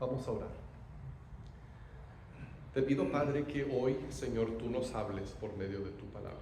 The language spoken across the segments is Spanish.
Vamos a orar. Te pido, Padre, que hoy, Señor, tú nos hables por medio de tu palabra.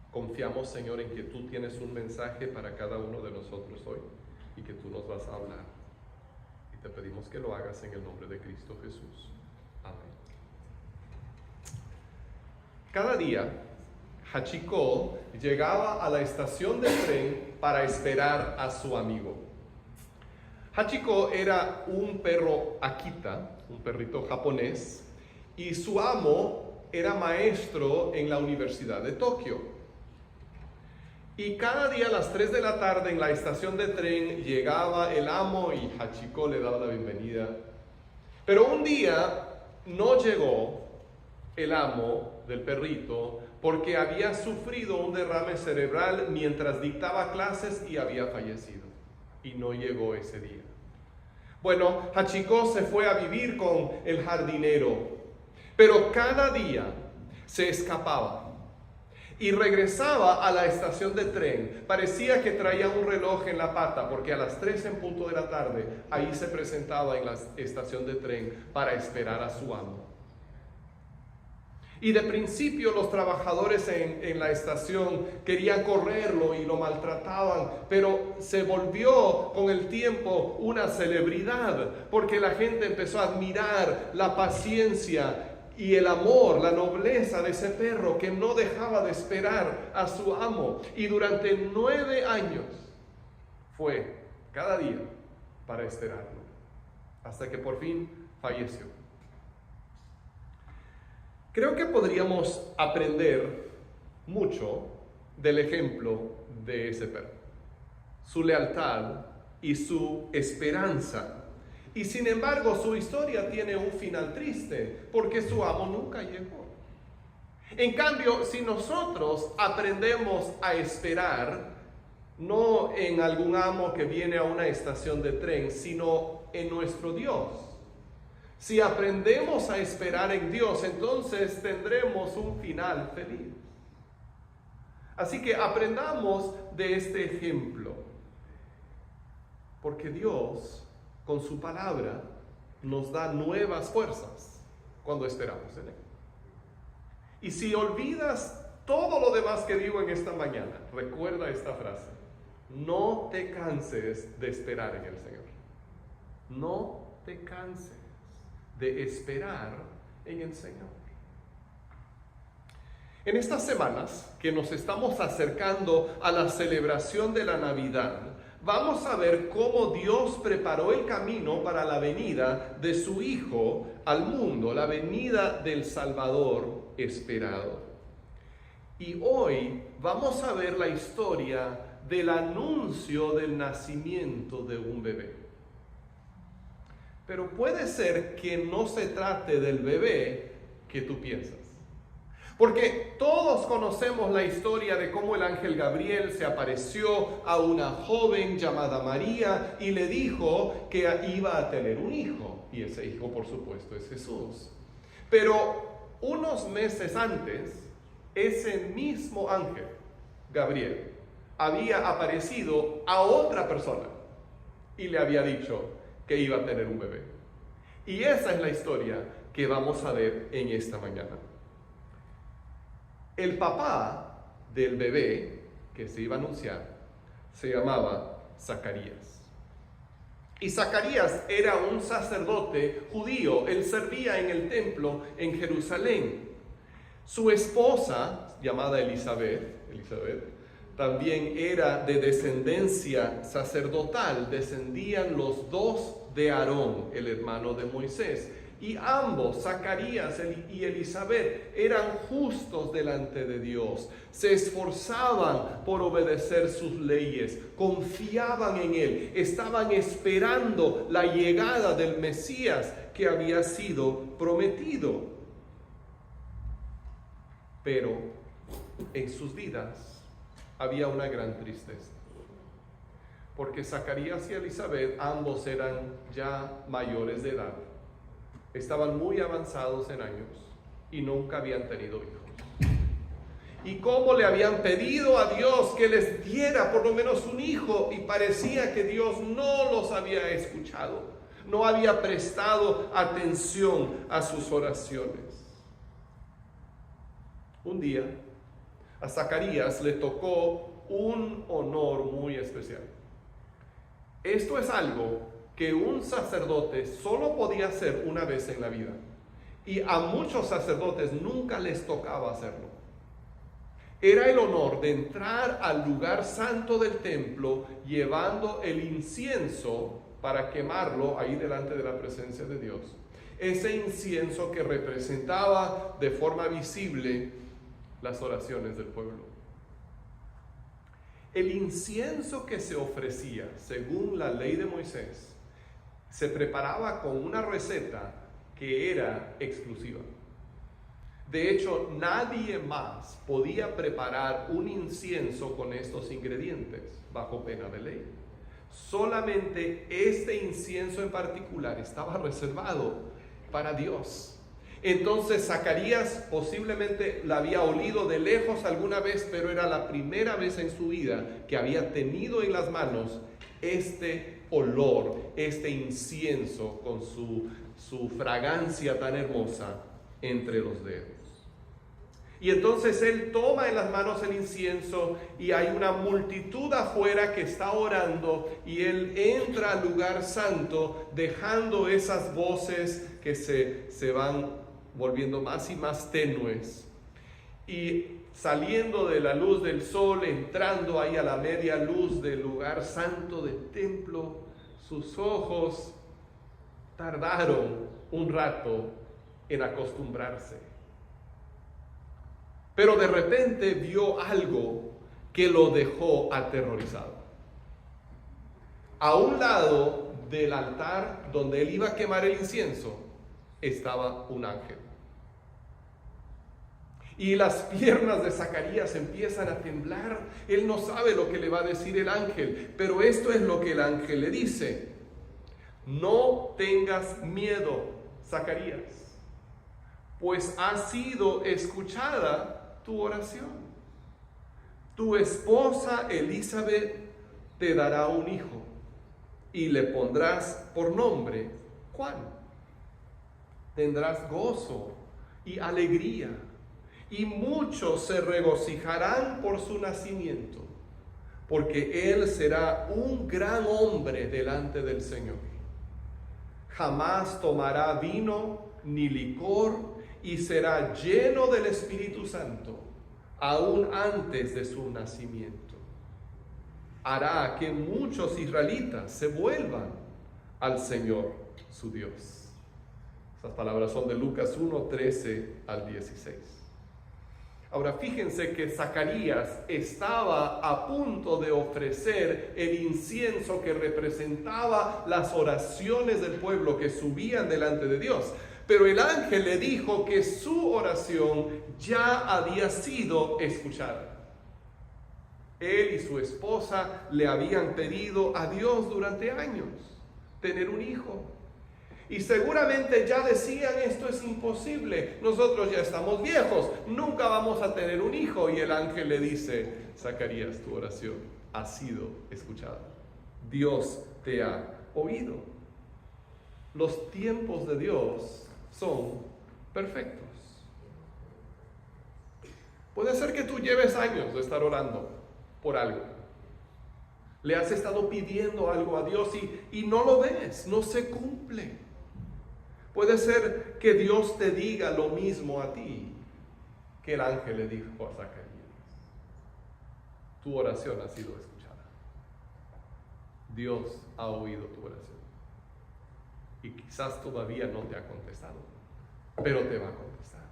Confiamos, Señor, en que tú tienes un mensaje para cada uno de nosotros hoy y que tú nos vas a hablar. Y te pedimos que lo hagas en el nombre de Cristo Jesús. Amén. Cada día, Hachiko llegaba a la estación de tren para esperar a su amigo. Hachiko era un perro Akita, un perrito japonés, y su amo era maestro en la Universidad de Tokio. Y cada día a las 3 de la tarde en la estación de tren llegaba el amo y Hachiko le daba la bienvenida. Pero un día no llegó el amo del perrito porque había sufrido un derrame cerebral mientras dictaba clases y había fallecido. Y no llegó ese día. Bueno, Hachiko se fue a vivir con el jardinero, pero cada día se escapaba y regresaba a la estación de tren. Parecía que traía un reloj en la pata, porque a las 3 en punto de la tarde, ahí se presentaba en la estación de tren para esperar a su amo. Y de principio los trabajadores en la estación querían correrlo y lo maltrataban, pero se volvió con el tiempo una celebridad, porque la gente empezó a admirar la paciencia y el amor, la nobleza de ese perro que no dejaba de esperar a su amo. Y durante 9 años fue cada día para esperarlo, hasta que por fin falleció. Creo que podríamos aprender mucho del ejemplo de ese perro, su lealtad y su esperanza. Y sin embargo, su historia tiene un final triste, porque su amo nunca llegó. En cambio, si nosotros aprendemos a esperar, no en algún amo que viene a una estación de tren, sino en nuestro Dios. Si aprendemos a esperar en Dios, entonces tendremos un final feliz. Así que aprendamos de este ejemplo, porque Dios, con su palabra, nos da nuevas fuerzas cuando esperamos en Él. Y si olvidas todo lo demás que digo en esta mañana, recuerda esta frase: no te canses de esperar en el Señor. No te canses de esperar en el Señor. En estas semanas que nos estamos acercando a la celebración de la Navidad, vamos a ver cómo Dios preparó el camino para la venida de su Hijo al mundo, la venida del Salvador esperado. Y hoy vamos a ver la historia del anuncio del nacimiento de un bebé. Pero puede ser que no se trate del bebé que tú piensas. Porque todos conocemos la historia de cómo el ángel Gabriel se apareció a una joven llamada María y le dijo que iba a tener un hijo. Y ese hijo, por supuesto, es Jesús. Pero unos meses antes, ese mismo ángel, Gabriel, había aparecido a otra persona y le había dicho que iba a tener un bebé. Y esa es la historia que vamos a ver en esta mañana. El papá del bebé que se iba a anunciar se llamaba Zacarías. Y Zacarías era un sacerdote judío. Él servía en el templo en Jerusalén. Su esposa, llamada Elizabeth, también era de descendencia sacerdotal. Descendían los dos de Aarón, el hermano de Moisés. Y ambos, Zacarías y Elizabeth, eran justos delante de Dios. Se esforzaban por obedecer sus leyes, confiaban en Él, estaban esperando la llegada del Mesías que había sido prometido. Pero en sus vidas había una gran tristeza, porque Zacarías y Elizabeth ambos eran ya mayores de edad. Estaban muy avanzados en años y nunca habían tenido hijos. Y cómo le habían pedido a Dios que les diera por lo menos un hijo, y parecía que Dios no los había escuchado. no había prestado atención a sus oraciones. Un día, a Zacarías le tocó un honor muy especial. Esto es algo que un sacerdote solo podía hacer una vez en la vida. Y a muchos sacerdotes nunca les tocaba hacerlo. Era el honor de entrar al lugar santo del templo llevando el incienso para quemarlo ahí delante de la presencia de Dios. Ese incienso que representaba de forma visible las oraciones del pueblo. El incienso que se ofrecía, según la ley de Moisés, se preparaba con una receta que era exclusiva. De hecho, nadie más podía preparar un incienso con estos ingredientes bajo pena de ley. Solamente este incienso en particular estaba reservado para Dios. Entonces Zacarías posiblemente la había olido de lejos alguna vez, pero era la primera vez en su vida que había tenido en las manos este olor, este incienso con su fragancia tan hermosa entre los dedos. Y entonces él toma en las manos el incienso y hay una multitud afuera que está orando y él entra al lugar santo dejando esas voces que se van volviendo más y más tenues y saliendo de la luz del sol, entrando ahí a la media luz del lugar santo del templo. Sus ojos tardaron un rato en acostumbrarse. Pero de repente vio algo que lo dejó aterrorizado. A un lado del altar donde él iba a quemar el incienso estaba un ángel. Y las piernas de Zacarías empiezan a temblar. Él no sabe lo que le va a decir el ángel, pero esto es lo que el ángel le dice: no tengas miedo, Zacarías, pues ha sido escuchada tu oración. Tu esposa Elizabeth te dará un hijo y le pondrás por nombre Juan. Tendrás gozo y alegría, y muchos se regocijarán por su nacimiento, porque él será un gran hombre delante del Señor. Jamás tomará vino ni licor y será lleno del Espíritu Santo, aún antes de su nacimiento. Hará que muchos israelitas se vuelvan al Señor su Dios. Estas palabras son de Lucas 1, 13 al 16. Ahora fíjense que Zacarías estaba a punto de ofrecer el incienso que representaba las oraciones del pueblo que subían delante de Dios. Pero el ángel le dijo que su oración ya había sido escuchada. Él y su esposa le habían pedido a Dios durante años tener un hijo. Y seguramente ya decían: esto es imposible, nosotros ya estamos viejos, nunca vamos a tener un hijo. Y el ángel le dice: Zacarías, tu oración ha sido escuchada. Dios te ha oído. Los tiempos de Dios son perfectos. Puede ser que tú lleves años de estar orando por algo. Le has estado pidiendo algo a Dios y no lo ves, no se cumple. Puede ser que Dios te diga lo mismo a ti que el ángel le dijo a Zacarías: tu oración ha sido escuchada. Dios ha oído tu oración. Y quizás todavía no te ha contestado, pero te va a contestar.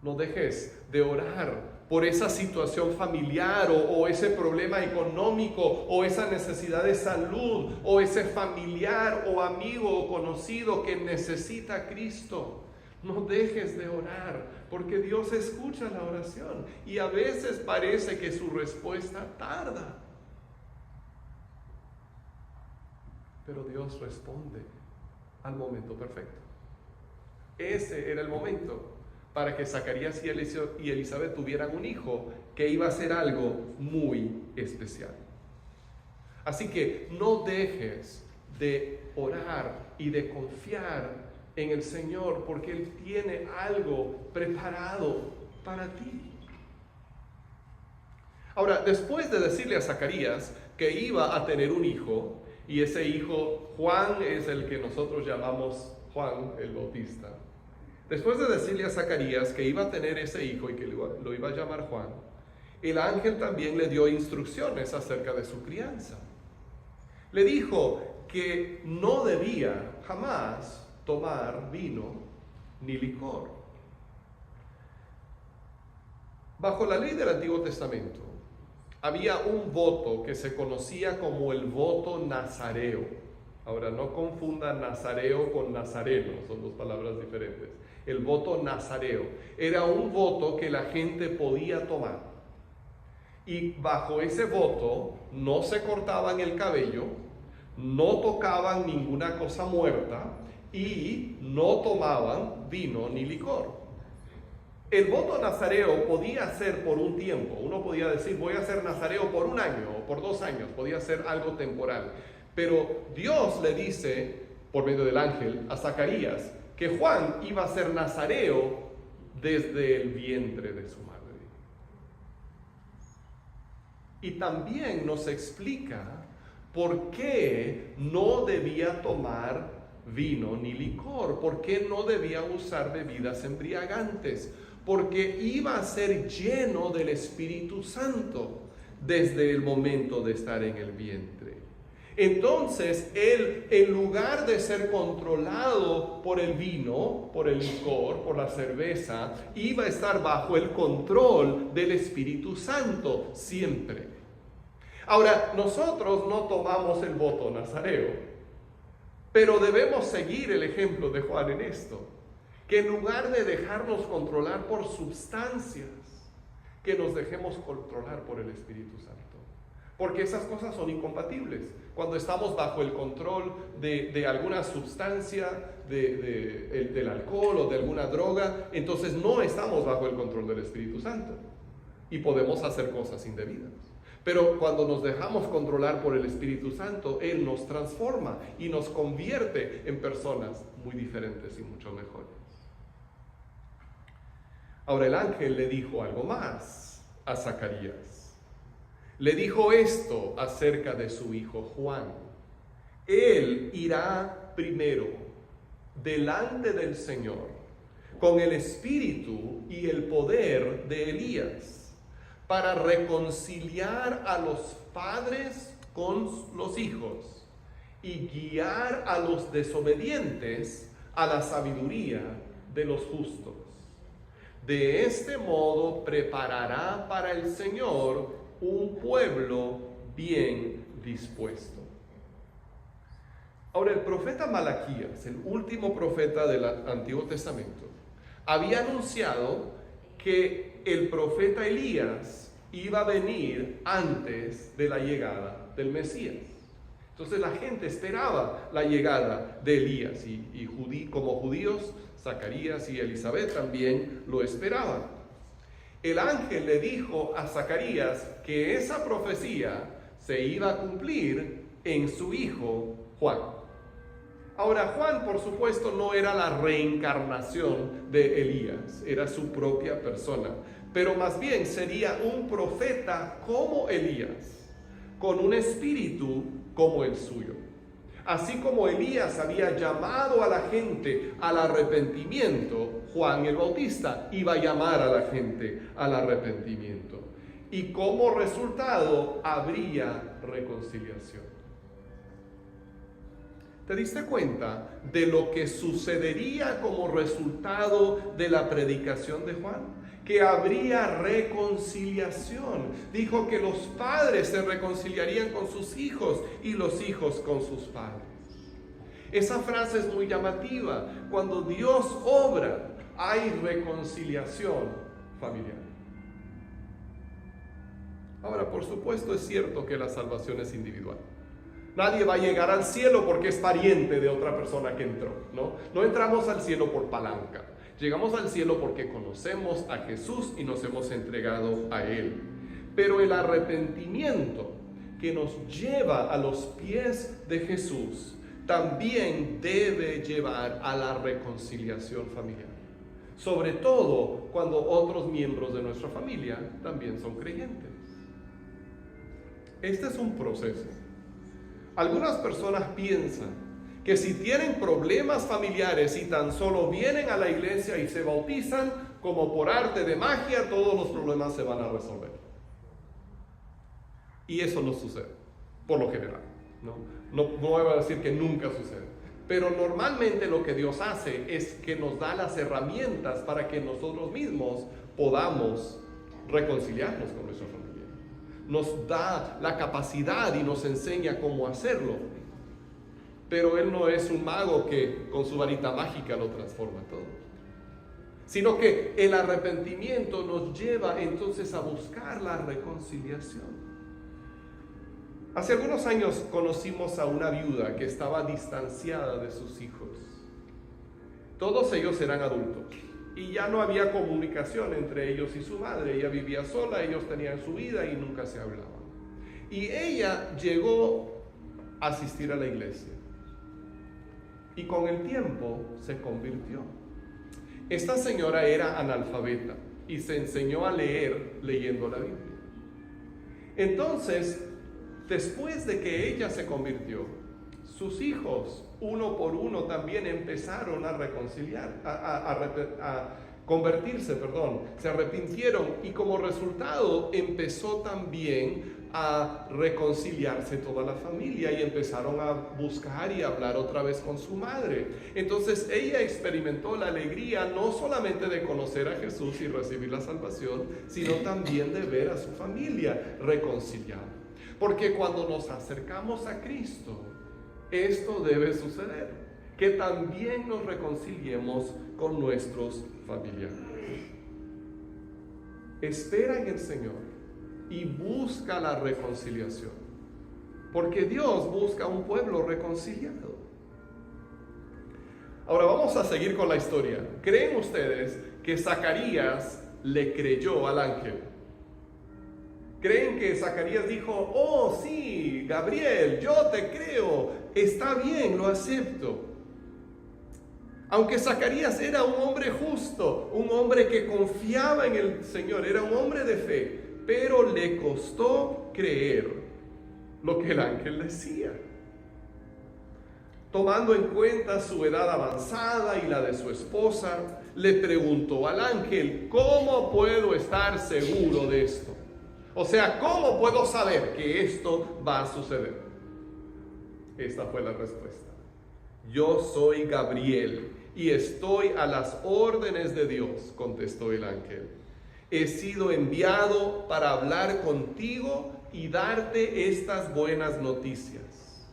No dejes de orar por esa situación familiar o ese problema económico o esa necesidad de salud o ese familiar o amigo o conocido que necesita a Cristo. No dejes de orar, porque Dios escucha la oración y a veces parece que su respuesta tarda. Pero Dios responde al momento perfecto. Ese era el momento para que Zacarías y Elizabeth tuvieran un hijo que iba a ser algo muy especial. Así que no dejes de orar y de confiar en el Señor, porque Él tiene algo preparado para ti. Ahora, después de decirle a Zacarías que iba a tener un hijo, y ese hijo, Juan, es el que nosotros llamamos Juan el Bautista. Después de decirle a Zacarías que iba a tener ese hijo y que lo iba a llamar Juan, el ángel también le dio instrucciones acerca de su crianza. Le dijo que no debía jamás tomar vino ni licor. Bajo la ley del Antiguo Testamento, había un voto que se conocía como el voto nazareo. Ahora, no confundan nazareo con nazareno, son dos palabras diferentes. El voto nazareo era un voto que la gente podía tomar. Y bajo ese voto no se cortaban el cabello, no tocaban ninguna cosa muerta y no tomaban vino ni licor. El voto nazareo podía ser por un tiempo. Uno podía decir, voy a ser nazareo por 1 año o por 2 años. Podía ser algo temporal. Pero Dios le dice, por medio del ángel, a Zacarías, que Juan iba a ser nazareo desde el vientre de su madre. Y también nos explica por qué no debía tomar vino ni licor, por qué no debía usar bebidas embriagantes, porque iba a ser lleno del Espíritu Santo desde el momento de estar en el vientre. Entonces él, en lugar de ser controlado por el vino, por el licor, por la cerveza, iba a estar bajo el control del Espíritu Santo siempre. Ahora, nosotros no tomamos el voto nazareo, pero debemos seguir el ejemplo de Juan en esto, que en lugar de dejarnos controlar por sustancias, que nos dejemos controlar por el Espíritu Santo. Porque esas cosas son incompatibles. Cuando estamos bajo el control de alguna sustancia, del alcohol o de alguna droga, entonces no estamos bajo el control del Espíritu Santo y podemos hacer cosas indebidas. Pero cuando nos dejamos controlar por el Espíritu Santo, Él nos transforma y nos convierte en personas muy diferentes y mucho mejores. Ahora el ángel le dijo algo más a Zacarías. Le dijo esto acerca de su hijo Juan. Él irá primero delante del Señor con el espíritu y el poder de Elías para reconciliar a los padres con los hijos y guiar a los desobedientes a la sabiduría de los justos. De este modo preparará para el Señor un pueblo bien dispuesto. Ahora, el profeta Malaquías, el último profeta del Antiguo Testamento, había anunciado que el profeta Elías iba a venir antes de la llegada del Mesías. Entonces la gente esperaba la llegada de Elías y como judíos, Zacarías y Elizabeth también lo esperaban. El ángel le dijo a Zacarías que esa profecía se iba a cumplir en su hijo Juan. Ahora, Juan, por supuesto, no era la reencarnación de Elías, era su propia persona, pero más bien sería un profeta como Elías, con un espíritu como el suyo. Así como Elías había llamado a la gente al arrepentimiento, Juan el Bautista iba a llamar a la gente al arrepentimiento. Y como resultado habría reconciliación. ¿Te diste cuenta de lo que sucedería como resultado de la predicación de Juan? Que habría reconciliación. Dijo que los padres se reconciliarían con sus hijos y los hijos con sus padres. Esa frase es muy llamativa. Cuando Dios obra, hay reconciliación familiar. Ahora, por supuesto, es cierto que la salvación es individual. Nadie va a llegar al cielo porque es pariente de otra persona que entró, ¿no? No entramos al cielo por palanca. Llegamos al cielo porque conocemos a Jesús y nos hemos entregado a Él. Pero el arrepentimiento que nos lleva a los pies de Jesús también debe llevar a la reconciliación familiar. Sobre todo cuando otros miembros de nuestra familia también son creyentes. Este es un proceso. Algunas personas piensan que si tienen problemas familiares y tan solo vienen a la iglesia y se bautizan, como por arte de magia, todos los problemas se van a resolver. Y eso no sucede, por lo general. No voy a decir que nunca sucede. Pero normalmente lo que Dios hace es que nos da las herramientas para que nosotros mismos podamos reconciliarnos con nuestra familia. Nos da la capacidad y nos enseña cómo hacerlo. Pero Él no es un mago que con su varita mágica lo transforma todo. Sino que el arrepentimiento nos lleva entonces a buscar la reconciliación. Hace algunos años conocimos a una viuda que estaba distanciada de sus hijos. Todos ellos eran adultos y ya no había comunicación entre ellos y su madre. Ella vivía sola, ellos tenían su vida y nunca se hablaban. Y ella llegó a asistir a la iglesia y con el tiempo se convirtió. Esta señora era analfabeta y se enseñó a leer leyendo la Biblia. Entonces, después de que ella se convirtió, sus hijos, uno por uno, también empezaron a convertirse, se arrepintieron y como resultado empezó también a reconciliarse toda la familia y empezaron a buscar y hablar otra vez con su madre. Entonces ella experimentó la alegría no solamente de conocer a Jesús y recibir la salvación, sino también de ver a su familia reconciliada. Porque cuando nos acercamos a Cristo, esto debe suceder, que también nos reconciliemos con nuestros familiares. Espera en el Señor y busca la reconciliación, porque Dios busca un pueblo reconciliado. Ahora vamos a seguir con la historia. ¿Creen ustedes que Zacarías le creyó al ángel? ¿Creen que Zacarías dijo, oh sí, Gabriel, yo te creo, está bien, lo acepto? Aunque Zacarías era un hombre justo, un hombre que confiaba en el Señor, era un hombre de fe, pero le costó creer lo que el ángel decía. Tomando en cuenta su edad avanzada y la de su esposa, le preguntó al ángel, ¿cómo puedo estar seguro de esto? O sea, ¿cómo puedo saber que esto va a suceder? Esta fue la respuesta. Yo soy Gabriel y estoy a las órdenes de Dios, contestó el ángel. He sido enviado para hablar contigo y darte estas buenas noticias.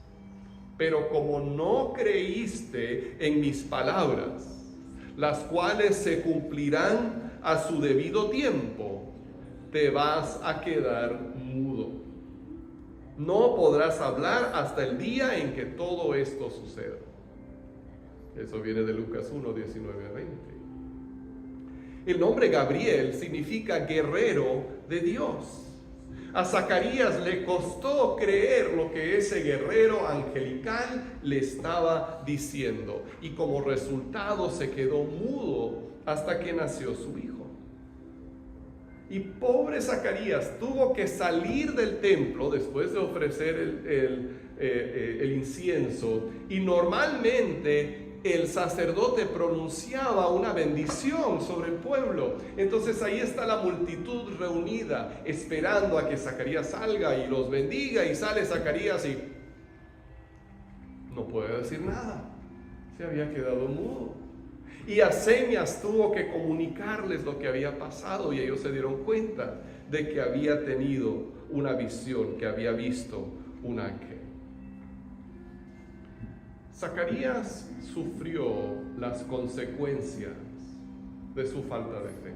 Pero como no creíste en mis palabras, las cuales se cumplirán a su debido tiempo, te vas a quedar mudo. No podrás hablar hasta el día en que todo esto suceda. Eso viene de Lucas 1, 19 a 20. El nombre Gabriel significa guerrero de Dios. A Zacarías le costó creer lo que ese guerrero angelical le estaba diciendo. Y como resultado se quedó mudo hasta que nació su hijo. Y pobre Zacarías tuvo que salir del templo después de ofrecer el incienso. Y normalmente el sacerdote pronunciaba una bendición sobre el pueblo. Entonces ahí está la multitud reunida, esperando a que Zacarías salga y los bendiga. Y sale Zacarías y no puede decir nada. Se había quedado mudo. Y a señas tuvo que comunicarles lo que había pasado y ellos se dieron cuenta de que había tenido una visión, que había visto un ángel. Zacarías sufrió las consecuencias de su falta de fe,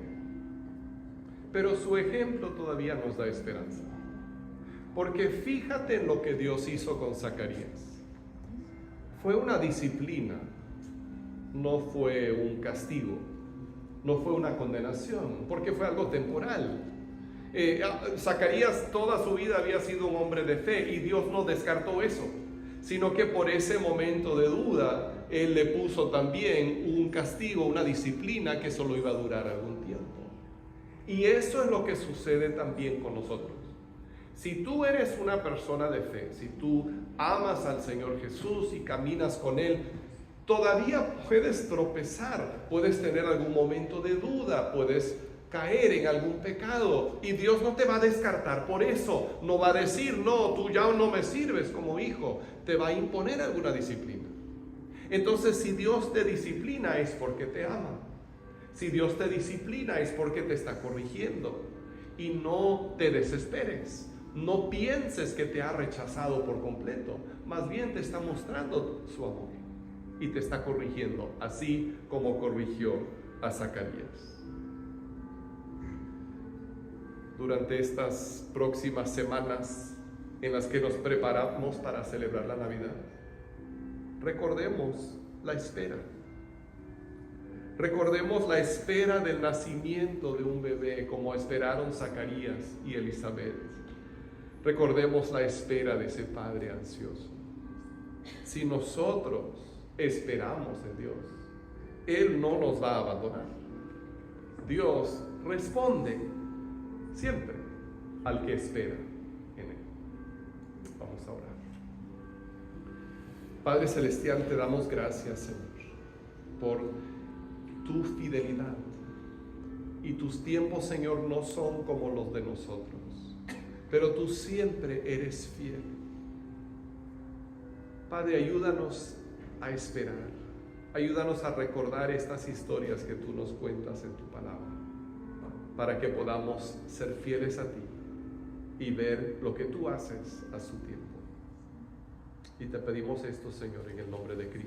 pero su ejemplo todavía nos da esperanza, porque fíjate en lo que Dios hizo con Zacarías. Fue una disciplina. No fue un castigo, no fue una condenación, porque fue algo temporal. Zacarías toda su vida había sido un hombre de fe y Dios no descartó eso. sino que por ese momento de duda, Él le puso también un castigo, una disciplina que solo iba a durar algún tiempo. Y eso es lo que sucede también con nosotros. Si tú eres una persona de fe, si tú amas al Señor Jesús y caminas con Él, todavía puedes tropezar, puedes tener algún momento de duda, puedes caer en algún pecado, y Dios no te va a descartar por eso. No va a decir, no, tú ya no me sirves como hijo. Te va a imponer alguna disciplina. Entonces, si Dios te disciplina es porque te ama. Si Dios te disciplina es porque te está corrigiendo. Y no te desesperes. No pienses que te ha rechazado por completo. Más bien te está mostrando su amor y te está corrigiendo, así como corrigió a Zacarías. Durante estas próximas semanas en las que nos preparamos para celebrar la Navidad, recordemos la espera. Recordemos la espera del nacimiento de un bebé, como esperaron Zacarías y Elizabeth. Recordemos la espera de ese padre ansioso. Si nosotros esperamos en Dios, Él no nos va a abandonar. Dios responde siempre al que espera en Él. Vamos a orar. Padre Celestial, te damos gracias, Señor, por tu fidelidad. Y tus tiempos, Señor, no son como los de nosotros, pero tú siempre eres fiel. Padre, ayúdanos a esperar. Ayúdanos a recordar estas historias que tú nos cuentas en tu palabra, para que podamos ser fieles a ti y ver lo que tú haces a su tiempo. Y te pedimos esto, Señor, en el nombre de Cristo.